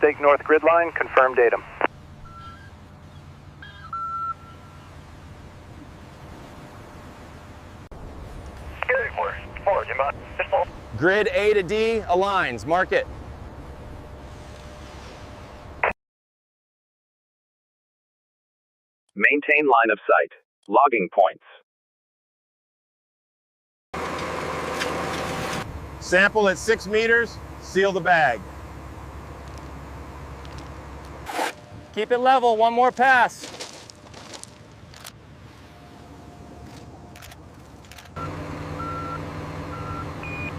stake north grid line, confirm datum. Grid A to D aligns, mark it. Maintain line of sight. Logging points. Sample at 6 meters, seal the bag. Keep it level, one more pass.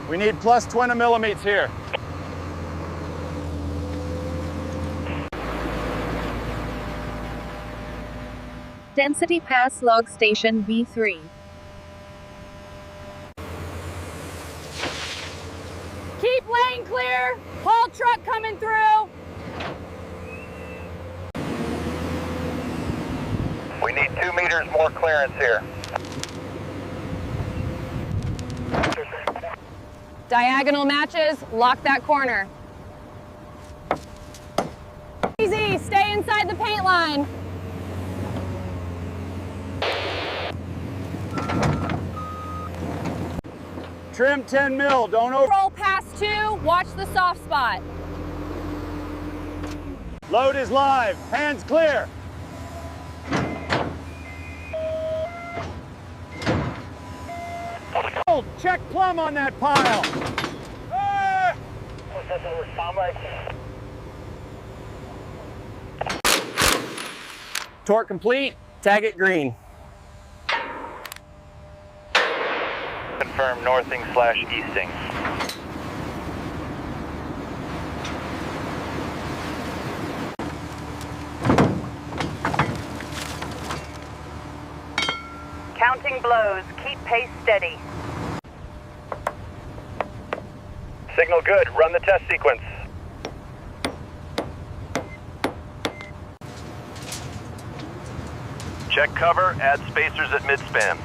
We need plus 20 millimeters here. Density pass log station B3. Keep lane clear. Haul truck coming through. We need 2 meters more clearance here. Diagonal matches, lock that corner. Easy, stay inside the paint line. Trim 10 mil, don't over. Roll past 2, watch the soft spot. Load is live, hands clear. Check plumb on that pile. Torque complete, tag it green. Confirm northing/easting. Counting blows. Keep pace steady. Signal good. Run the test sequence. Check cover. Add spacers at mid-span.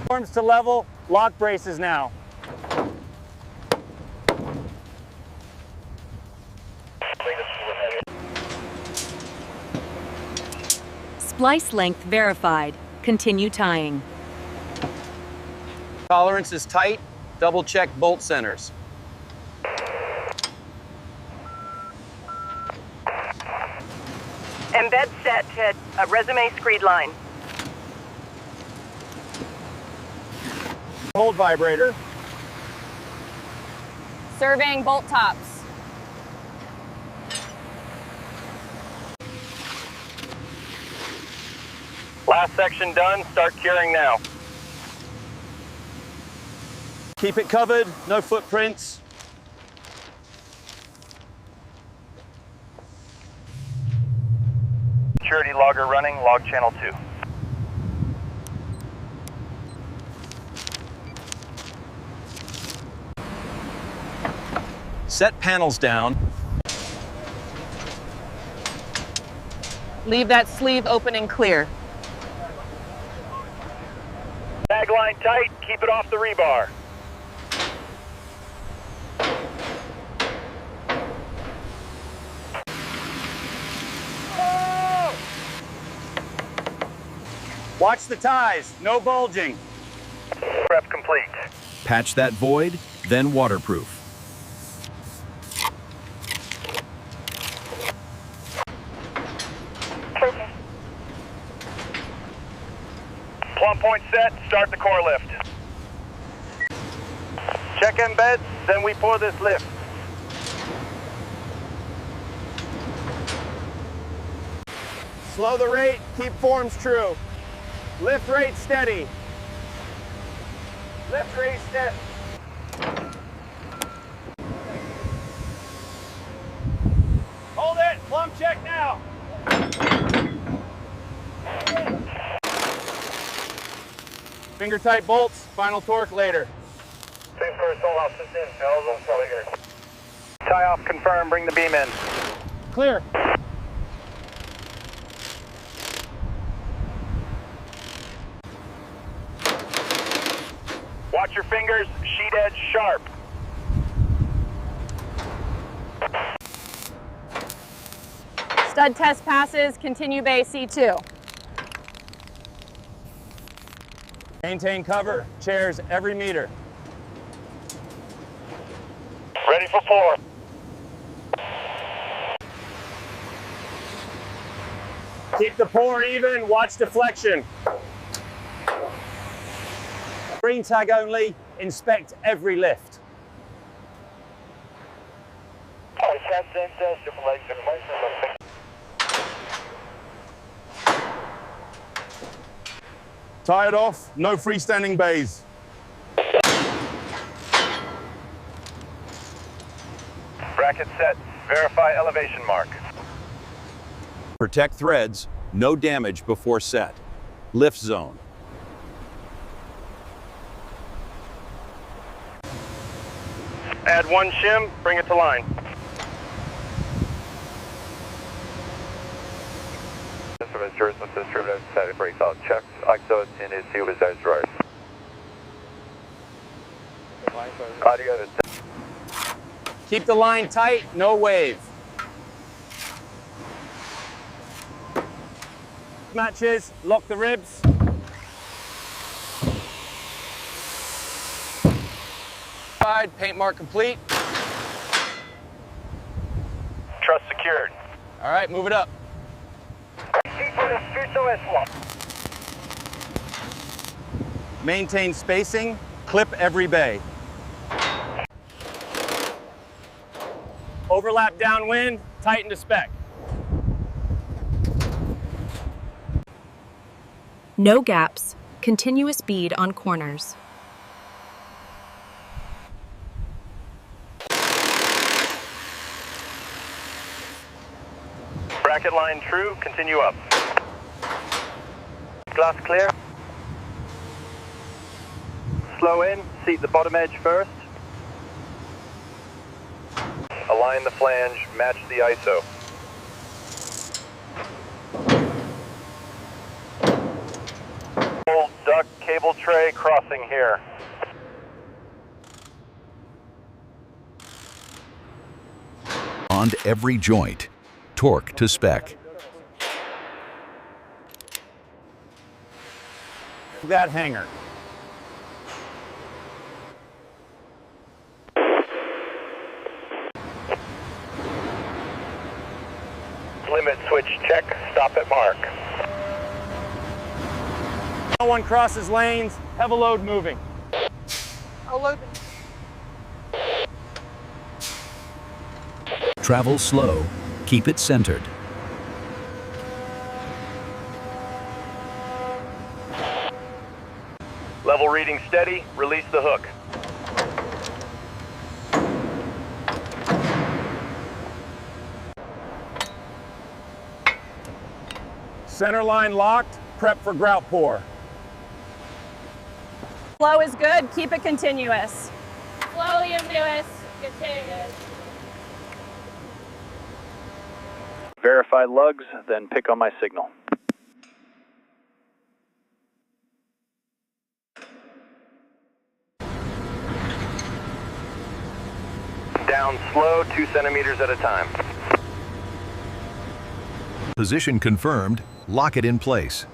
Forms to level, lock braces now. Splice length verified. Continue tying. Tolerance is tight, double check bolt centers. Embed set at a resume screed line. Hold vibrator. Surveying bolt tops. Last section done. Start curing now. Keep it covered, no footprints. Security logger running, log channel 2. Set panels down. Leave that sleeve open and clear. Tag line tight, keep it off the rebar. Watch the ties, no bulging. Prep complete. Patch that void, then waterproof. Plumb point set, start the core lift. Check embeds, then we pour this lift. Slow the rate, keep forms true. Lift rate steady. Lift rate steady. Hold it, plumb check now. Finger tight bolts, final torque later. Tie off confirm, bring the beam in. Clear. Watch your fingers, sheet edge sharp. Stud test passes, continue bay C2. Maintain cover, chairs every meter. Ready for pour. Keep the pour even, watch deflection. Green tag only, inspect every lift. Tie it off, no freestanding bays. Bracket set. Verify elevation mark. Protect threads, no damage before set. Lift zone. Add one shim, bring it to line. Keep the line tight, no wave. Matches, lock the ribs. Paint mark complete. Truss secured. All right, move it up. Maintain spacing, clip every bay. Overlap downwind, tighten to spec. No gaps. Continuous bead on corners. Bracket line true, continue up. Glass clear. Slow in, seat the bottom edge first. Align the flange, match the ISO. Full duct cable tray crossing here. Bond every joint. Torque to spec. That hanger. Limit switch check, stop at mark. No one crosses lanes, have a load moving. Travel slow. Keep it centered. Level reading steady, release the hook. Center line locked, prep for grout pour. Flow is good, keep it continuous. Slowly continuous, continuous. Verify lugs, then pick on my signal. Down slow, 2 centimeters at a time. Position confirmed. Lock it in place.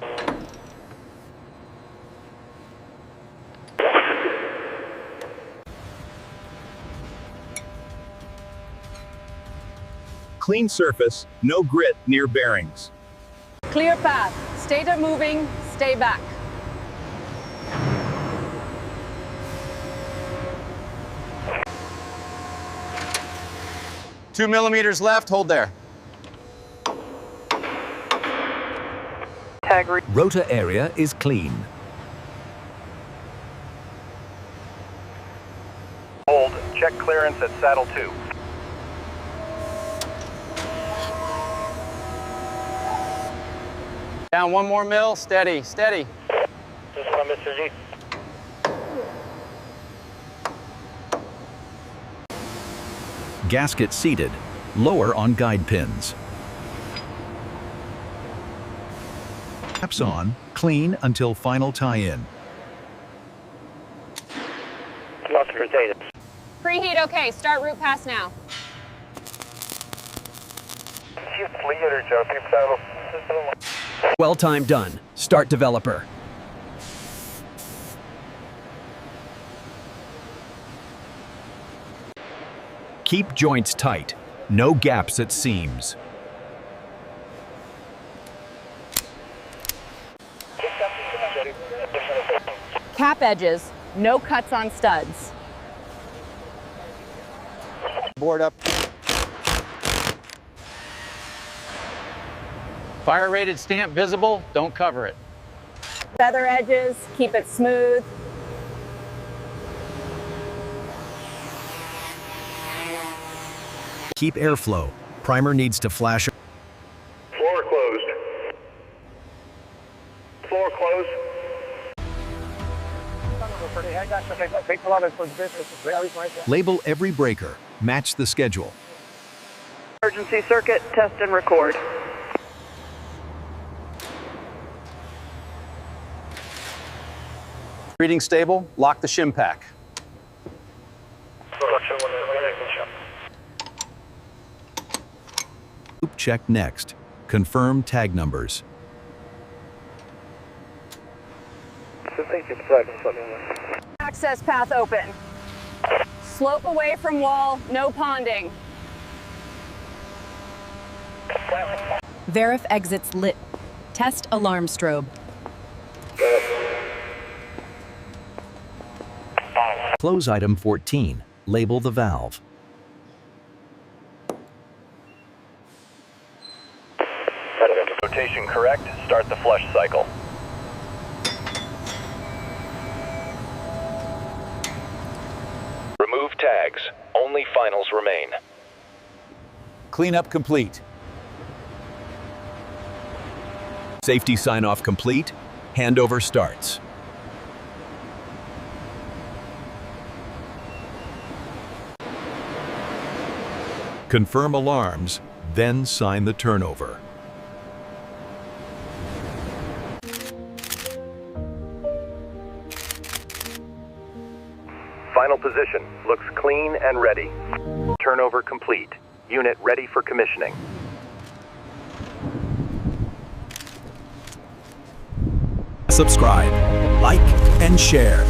Clean surface, no grit near bearings. Clear path, stator moving, stay back. Two millimeters left, hold there. Tag read. Rotor area is clean. Hold, check clearance at saddle 2. Down one more mil, steady, steady. This is from Mr. G. Gasket seated. Lower on guide pins. Caps on. Clean until final tie-in. Lost rotated. Preheat okay, start route pass now. Well time done. Start developer. Keep joints tight. No gaps at seams. Cap edges. No cuts on studs. Board up. Fire rated stamp visible, don't cover it. Feather edges. Keep it smooth. Keep airflow. Primer needs to flash. Floor closed. Floor closed. Label every breaker. Match the schedule. Emergency circuit, test and record. Reading stable, lock the shim pack. Loop check next. Confirm tag numbers. Access path open. Slope away from wall, no ponding. Verif exits lit. Test alarm strobe. Close item 14. Label the valve. Rotation correct, start the flush cycle. Remove tags, only finals remain. Cleanup complete. Safety sign-off complete. Handover starts. Confirm alarms, then sign the turnover. Final position, looks clean and ready. Turnover complete. Unit ready for commissioning. Subscribe, like, and share.